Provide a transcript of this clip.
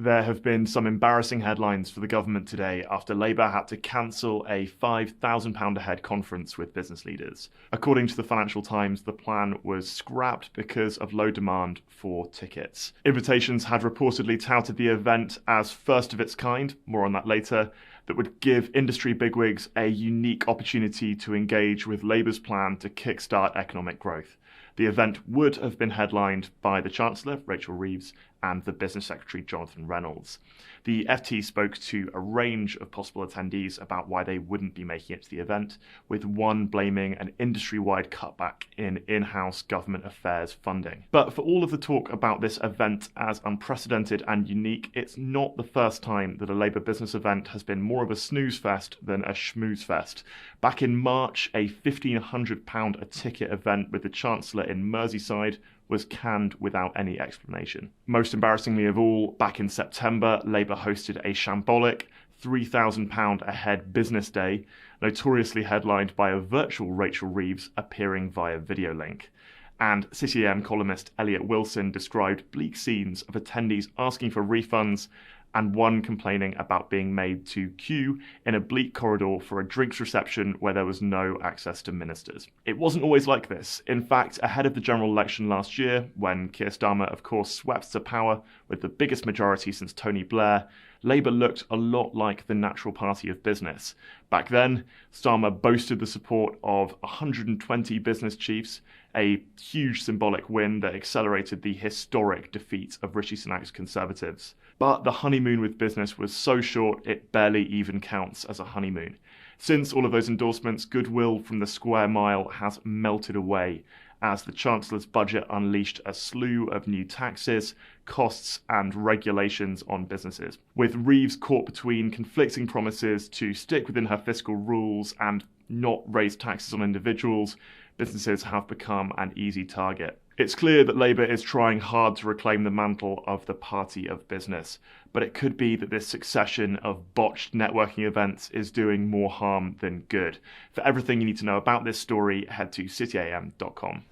There have been some embarrassing headlines for the government today after Labour had to cancel a £5,000 a head conference with business leaders. According to the Financial Times, the plan was scrapped because of low demand for tickets. Invitations had reportedly touted the event as first of its kind, more on that later, that would give industry bigwigs a unique opportunity to engage with Labour's plan to kickstart economic growth. The event would have been headlined by the Chancellor, Rachel Reeves, and the Business Secretary, Jonathan Reynolds. The FT spoke to a range of possible attendees about why they wouldn't be making it to the event, with one blaming an industry-wide cutback in in-house government affairs funding. But for all of the talk about this event as unprecedented and unique, it's not the first time that a Labour business event has been more of a snooze fest than a schmooze fest. Back in March, a £1,500 a ticket event with the Chancellor in Merseyside was canned without any explanation. Most embarrassingly of all, back in September, Labour hosted a shambolic £3,000 a head business day, notoriously headlined by a virtual Rachel Reeves appearing via video link. And City AM columnist Elliot Wilson described bleak scenes of attendees asking for refunds and one complaining about being made to queue in a bleak corridor for a drinks reception where there was no access to ministers. It wasn't always like this. In fact, ahead of the general election last year, when Keir Starmer of course swept to power with the biggest majority since Tony Blair, Labour looked a lot like the natural party of business. Back then, Starmer boasted the support of 120 business chiefs, a huge symbolic win that accelerated the historic defeat of Rishi Sunak's Conservatives. But the honeymoon with business was so short it barely even counts as a honeymoon. Since all of those endorsements, goodwill from the square mile has melted away as the Chancellor's budget unleashed a slew of new taxes, costs and regulations on businesses. With Reeves caught between conflicting promises to stick within her fiscal rules and not raise taxes on individuals, businesses have become an easy target. It's clear that Labour is trying hard to reclaim the mantle of the party of business, but it could be that this succession of botched networking events is doing more harm than good. For everything you need to know about this story, head to cityam.com.